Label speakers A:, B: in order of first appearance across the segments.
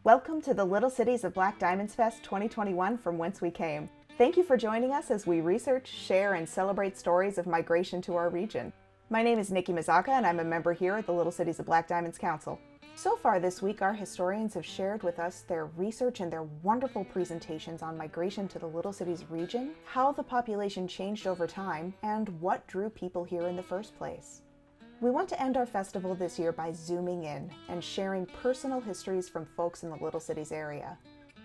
A: Welcome to the Little Cities of Black Diamonds Fest 2021 from whence we came. Thank you for joining us as we research, share, and celebrate stories of migration to our region. My name is Nikki Mazaka and I'm a member here at the Little Cities of Black Diamonds Council. So far this week, our historians have shared with us their research and their wonderful presentations on migration to the Little Cities region, how the population changed over time, and what drew people here in the first place. We want to end our festival this year by zooming in and sharing personal histories from folks in the Little Cities area.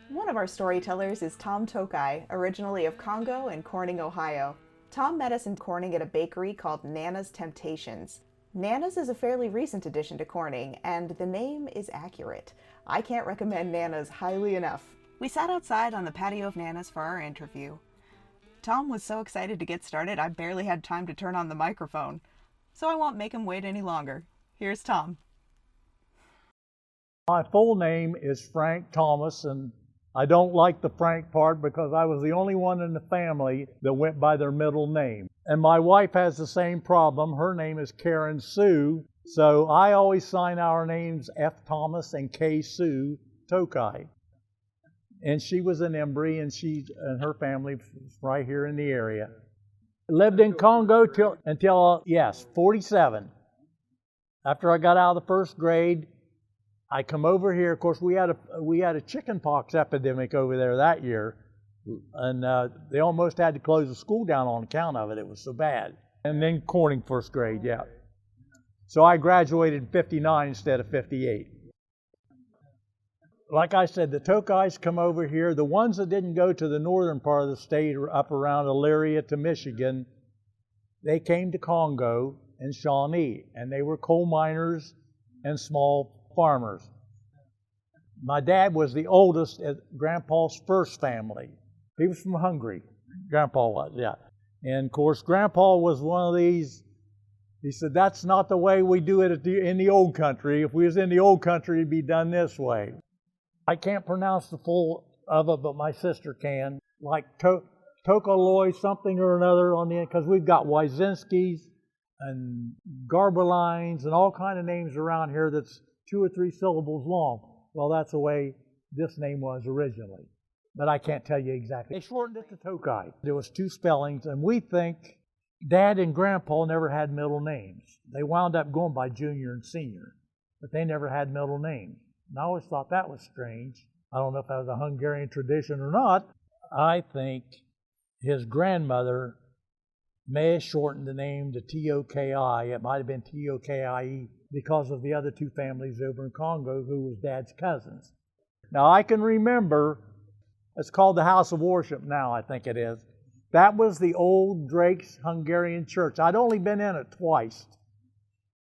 A: One of our storytellers is Tom Toki, originally of Congo and Corning, Ohio. Tom met us in Corning at a bakery called Nana's Temptations. Nana's is a fairly recent addition to Corning, and the name is accurate. I can't recommend Nana's highly enough. We sat outside on the patio of Nana's for our interview. Tom was so excited to get started, I barely had time to turn on the microphone. So I won't make him wait any longer. Here's Tom.
B: My full name is Frank Thomas, and I don't like the Frank part because I was the only one in the family that went by their middle name. And my wife has the same problem. Her name is Karen Sue, so I always sign our names F. Thomas and K. Sue Toki. And she was an Embry, and she and her family was right here in the area. Lived in Congo until 47. After I got out of the first grade, I come over here. Of course, we had a chicken pox epidemic over there that year, and they almost had to close the school down on account of it. It was so bad. And then Corning first grade, yeah. So I graduated in 59 instead of 58. Like I said, the Tokis come over here. The ones that didn't go to the northern part of the state or up around Elyria to Michigan, they came to Congo and Shawnee, and they were coal miners and small farmers. My dad was the oldest at Grandpa's first family. He was from Hungary. Grandpa was, yeah. And of course, Grandpa was one of these. He said, that's not the way we do it in the old country. If we was in the old country, it'd be done this way. I can't pronounce the full of it, but my sister can. Like Tokoloy something or another on the end, because we've got Wyzinskis and Garbelines and all kind of names around here that's 2 or 3 syllables long. Well, that's the way this name was originally. But I can't tell you exactly. They shortened it to Toki. There was 2 spellings, and we think Dad and Grandpa never had middle names. They wound up going by junior and senior, but they never had middle names. And I always thought that was strange. I don't know if that was a Hungarian tradition or not. I think his grandmother may have shortened the name to Toki. It might have been Tokie because of the other 2 families over in Congo who was Dad's cousins. Now I can remember, it's called the House of Worship now, I think it is. That was the old Drake's Hungarian church. I'd only been in it twice,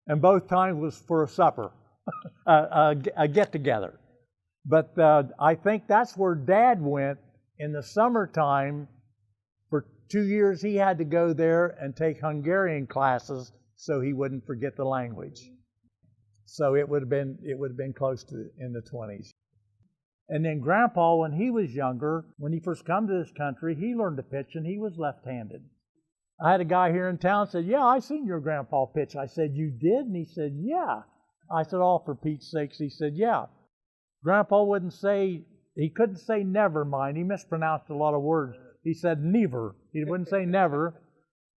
B: and both times was for a supper. A get-together. But I think that's where Dad went in the summertime. For 2 years he had to go there and take Hungarian classes so he wouldn't forget the language. So it would have been close to in the 20s. And then Grandpa, when he was younger, when he first come to this country, he learned to pitch and he was left-handed. I had a guy here in town said, yeah, I seen your grandpa pitch. I said, you did? And he said, yeah. I said, oh, for Pete's sakes. He said, yeah. Grandpa he couldn't say never mind. He mispronounced a lot of words. He said never. He wouldn't say never.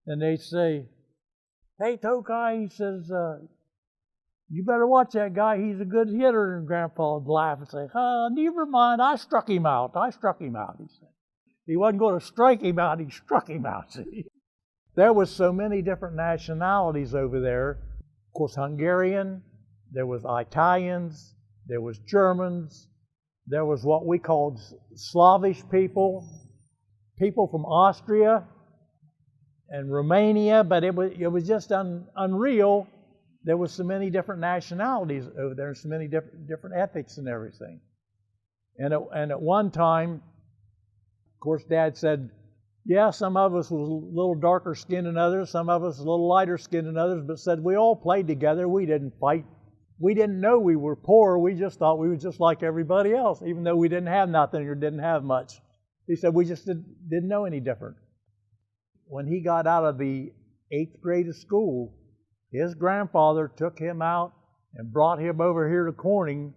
B: And they'd say, hey, Toki, he says, you better watch that guy. He's a good hitter. And Grandpa would laugh and say, never mind. I struck him out, he said. He wasn't going to strike him out. He struck him out, see. There was so many different nationalities over there. Of course, Hungarian. There was Italians, there was Germans, there was what we called Slavish people from Austria and Romania, but it was just unreal. There was so many different nationalities over there, so many different ethics and everything. And at one time, of course, Dad said, yeah, some of us was a little darker skinned than others, some of us a little lighter skinned than others, but said we all played together, we didn't fight. We didn't know we were poor. We just thought we were just like everybody else, even though we didn't have nothing or didn't have much. He said we just didn't know any different. When he got out of the 8th grade of school, his grandfather took him out and brought him over here to Corning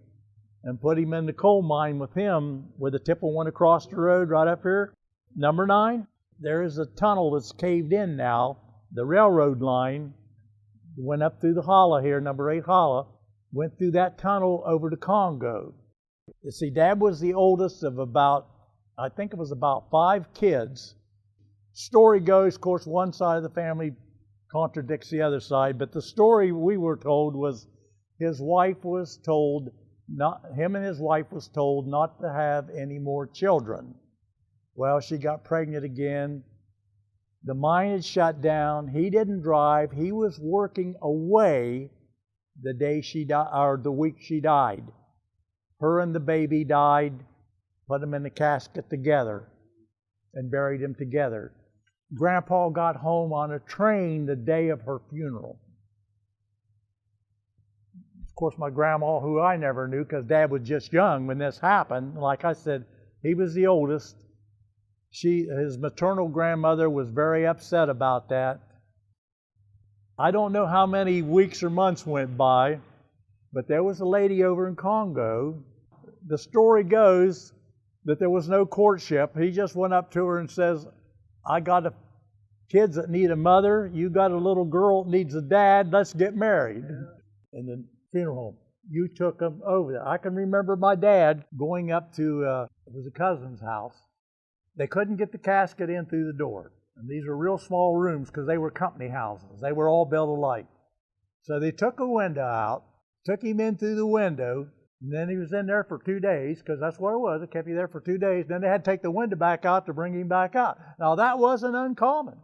B: and put him in the coal mine with him, where the tipple went across the road right up here. Number 9, there is a tunnel that's caved in now. The railroad line went up through the hollow here, number 8 hollow, went through that tunnel over to Congo. You see, Dad was the oldest of about, I think it was about 5 kids. Story goes, of course, one side of the family contradicts the other side, but the story we were told was his wife was told, him and his wife was told not to have any more children. Well, she got pregnant again. The mine had shut down. He didn't drive. He was working away the day she died, or the week she died. Her and the baby died, put them in the casket together, and buried them together. Grandpa got home on a train the day of her funeral. Of course, my grandma, who I never knew because Dad was just young when this happened, like I said, he was the oldest. His maternal grandmother was very upset about that. I don't know how many weeks or months went by, but there was a lady over in Congo. The story goes that there was no courtship. He just went up to her and says, I got kids that need a mother. You got a little girl that needs a dad. Let's get married. In the funeral home, you took them over there. I can remember my dad going up to, it was a cousin's house. They couldn't get the casket in through the door. And these were real small rooms because they were company houses. They were all built alike. So they took a window out, took him in through the window, and then he was in there for 2 days, because that's what it was. It kept you there for 2 days. Then they had to take the window back out to bring him back out. Now, that wasn't uncommon.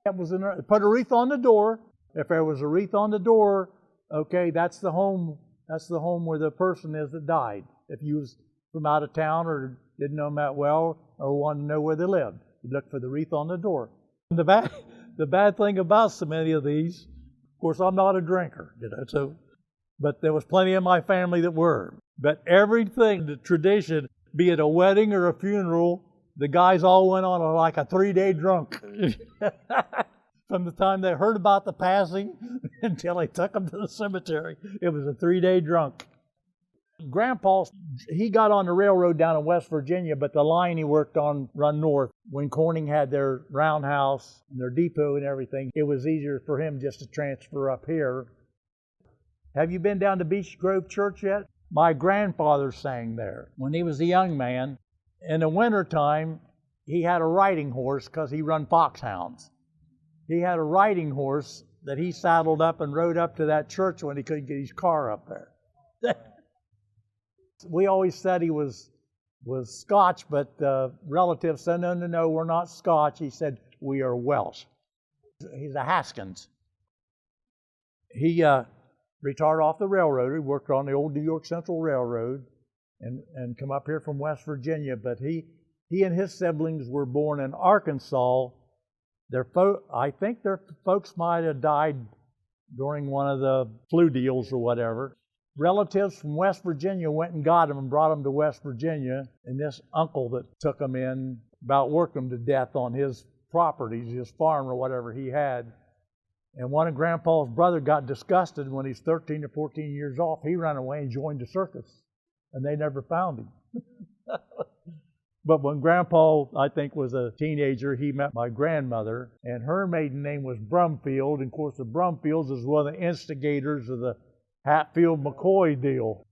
B: Put a wreath on the door. If there was a wreath on the door, okay, that's the home where the person is that died. If you was from out of town or didn't know them that well or wanted to know where they lived, you look for the wreath on the door. The bad thing about so many of these, of course, I'm not a drinker, but there was plenty of my family that were. But everything, the tradition, be it a wedding or a funeral, the guys all went on like a 3-day drunk. From the time they heard about the passing until they took them to the cemetery, it was a 3-day drunk. Grandpa, he got on the railroad down in West Virginia, but the line he worked on run north. When Corning had their roundhouse and their depot and everything, it was easier for him just to transfer up here. Have you been down to Beech Grove Church yet? My grandfather sang there when he was a young man. In the wintertime, he had a riding horse because he run foxhounds. He had a riding horse that he saddled up and rode up to that church when he couldn't get his car up there. We always said he was Scotch, but relatives said, no, we're not Scotch. He said, we are Welsh. He's a Haskins. He retired off the railroad. He worked on the old New York Central Railroad and come up here from West Virginia. But he and his siblings were born in Arkansas. I think their folks might have died during one of the flu deals or whatever. Relatives from West Virginia went and got them and brought them to West Virginia, and this uncle that took them in about worked them to death on his properties, his farm or whatever he had. And one of Grandpa's brother got disgusted when he's 13 or 14 years old. He ran away and joined the circus, and they never found him. But when Grandpa, I think, was a teenager, he met my grandmother, and her maiden name was Brumfield. And of course, the Brumfields is one of the instigators of the Hatfield-McCoy deal.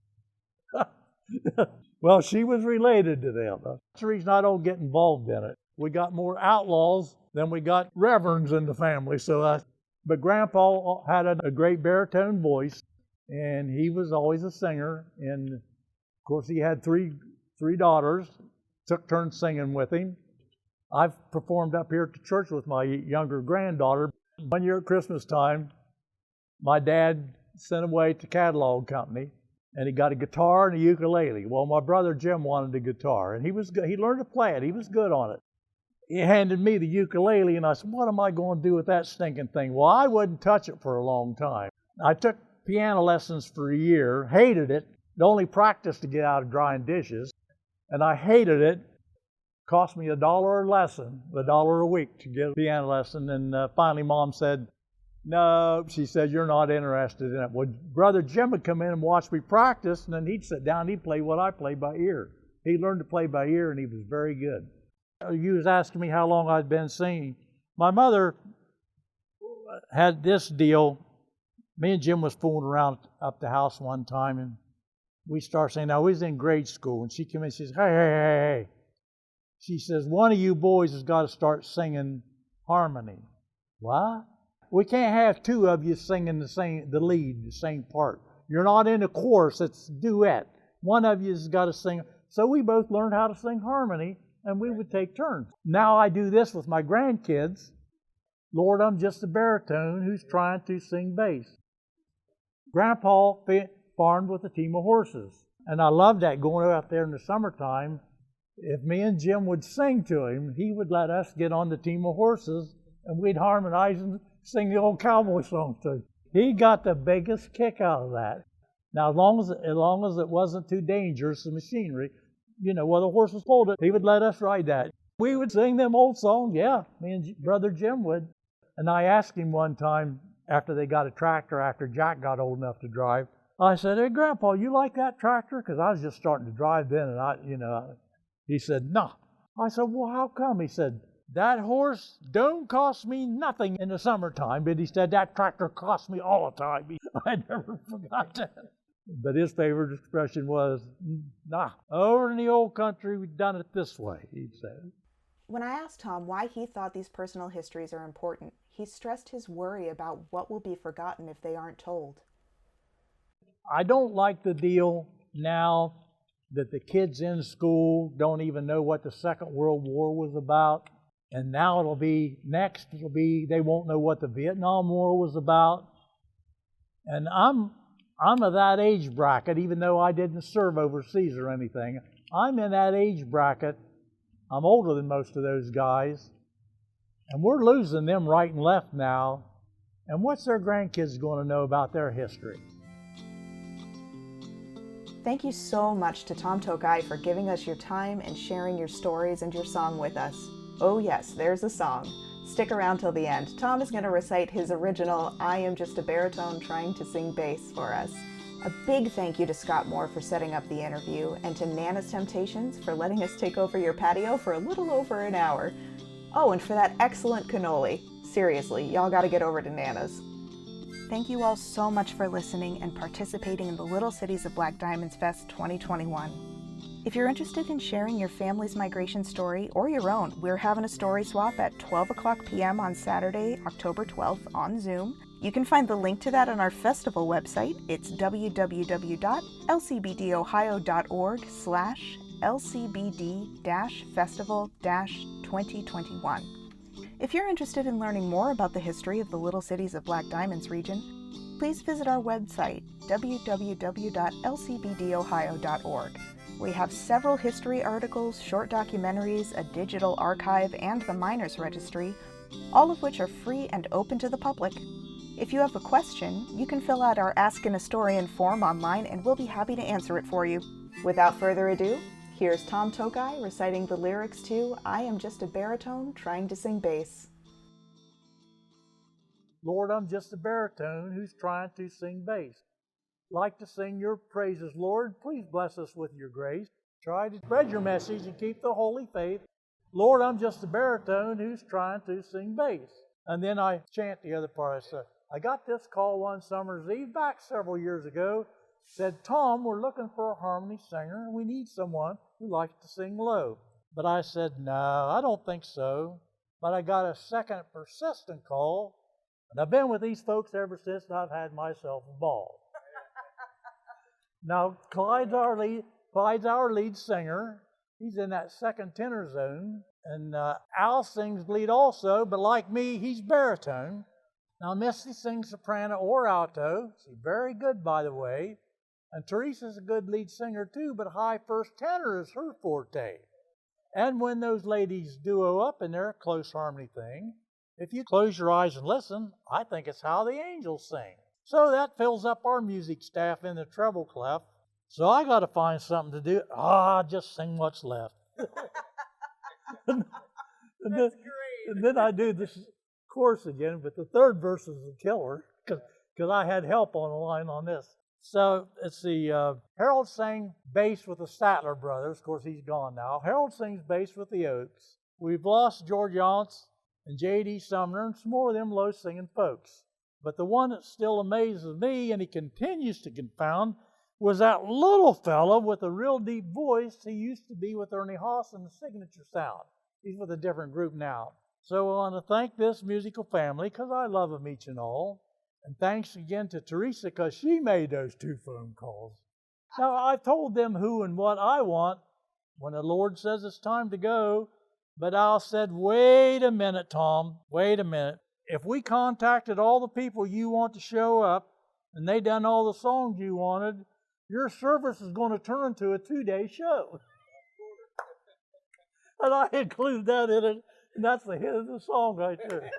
B: Well, she was related to them. That's the reason I don't get involved in it. We got more outlaws than we got reverends in the family. But Grandpa had a great baritone voice, and he was always a singer. And of course, he had three daughters, took turns singing with him. I've performed up here at the church with my younger granddaughter. One year at Christmas time, my dad sent away to catalog company, and he got a guitar and a ukulele. Well, my brother Jim wanted a guitar, and he was good. He learned to play it. He was good on it. He handed me the ukulele, and I said, what am I going to do with that stinking thing? Well, I wouldn't touch it for a long time. I took piano lessons for a year, hated it, only practiced to get out of drying dishes, and I hated it. Cost me $1 a lesson, $1 a week to get a piano lesson, and finally Mom said, No, she said, you're not interested in it. Well, Brother Jim would come in and watch me practice, and then he'd sit down and he'd play what I play by ear. He learned to play by ear, and he was very good. You was asking me how long I'd been singing. My mother had this deal. Me and Jim was fooling around up the house one time, and we started saying, now we was in grade school, and she came in and she says, hey. She says, one of you boys has got to start singing harmony. What? We can't have two of you singing the lead, the same part. You're not in a chorus, it's duet. One of you has got to sing. So we both learned how to sing harmony, and we would take turns. Now I do this with my grandkids. Lord, I'm just a baritone who's trying to sing bass. Grandpa farmed with a team of horses. And I loved that, going out there in the summertime. If me and Jim would sing to him, he would let us get on the team of horses, and we'd harmonize and sing the old cowboy songs to him. He got the biggest kick out of that. Now, as long as it wasn't too dangerous, the machinery, while the horses pulled it, he would let us ride that. We would sing them old songs, yeah, me and Brother Jim would. And I asked him one time, after they got a tractor, after Jack got old enough to drive, I said, hey, Grandpa, you like that tractor? Because I was just starting to drive then, and he said, no. I said, well, how come? He said, that horse don't cost me nothing in the summertime, but he said, that tractor costs me all the time. I never forgot that. But his favorite expression was, nah, over in the old country, we've done it this way, he said.
A: When I asked Tom why he thought these personal histories are important, he stressed his worry about what will be forgotten if they aren't told.
B: I don't like the deal now that the kids in school don't even know what the Second World War was about. And now they won't know what the Vietnam War was about. And I'm of that age bracket, even though I didn't serve overseas or anything. I'm in that age bracket. I'm older than most of those guys. And we're losing them right and left now. And what's their grandkids going to know about their history?
A: Thank you so much to Tom Toki for giving us your time and sharing your stories and your song with us. Oh yes, there's a song. Stick around till the end. Tom is going to recite his original I Am Just a Baritone Trying to Sing Bass for us. A big thank you to Scott Moore for setting up the interview, and to Nana's Temptations for letting us take over your patio for a little over an hour. Oh, and for that excellent cannoli. Seriously, y'all gotta get over to Nana's. Thank you all so much for listening and participating in the Little Cities of Black Diamonds Fest 2021. If you're interested in sharing your family's migration story or your own, we're having a story swap at 12 o'clock p.m. on Saturday, October 12th on Zoom. You can find the link to that on our festival website. It's www.lcbdohio.org/lcbd-festival-2021. If you're interested in learning more about the history of the Little Cities of Black Diamonds region, please visit our website, www.lcbdohio.org. We have several history articles, short documentaries, a digital archive, and the Miners Registry, all of which are free and open to the public. If you have a question, you can fill out our Ask an Historian form online and we'll be happy to answer it for you. Without further ado, here's Tom Toki reciting the lyrics to I Am Just a Baritone Trying to Sing Bass.
B: Lord, I'm just a baritone who's trying to sing bass. Like to sing your praises, Lord. Please bless us with your grace. Try to spread your message and keep the holy faith. Lord, I'm just a baritone who's trying to sing bass. And then I chant the other part. I said, I got this call one summer's eve back several years ago. Said, Tom, we're looking for a harmony singer. We need someone who likes to sing low. But I said, no, I don't think so. But I got a second persistent call. And I've been with these folks ever since, and I've had myself a ball. Now, Clyde's our lead singer. He's in that second tenor zone. And Al sings lead also, but like me, he's baritone. Now, Misty sings soprano or alto. She's very good, by the way. And Teresa's a good lead singer too, but high first tenor is her forte. And when those ladies duo up in their close harmony thing, if you close your eyes and listen, I think it's how the angels sing. So that fills up our music staff in the treble clef. So I got to find something to do. Just sing what's left. and then I do this chorus again, but the third verse is the killer because I had help on the line on this. So it's the Harold sang bass with the Statler brothers. Of course, he's gone now. Harold sings bass with the Oaks. We've lost George Yonts and J.D. Sumner and some more of them low singing folks. But the one that still amazes me, and he continues to confound, was that little fella with a real deep voice. He used to be with Ernie Haas and the Signature Sound. He's with a different group now. So I want to thank this musical family because I love them each and all. And thanks again to Teresa because she made those 2 phone calls. Now, I've told them who and what I want when the Lord says it's time to go. But Al said, wait a minute, Tom, wait a minute. If we contacted all the people you want to show up and they done all the songs you wanted, your service is going to turn into a 2-day show. And I include that in it, and that's the hit of the song right there.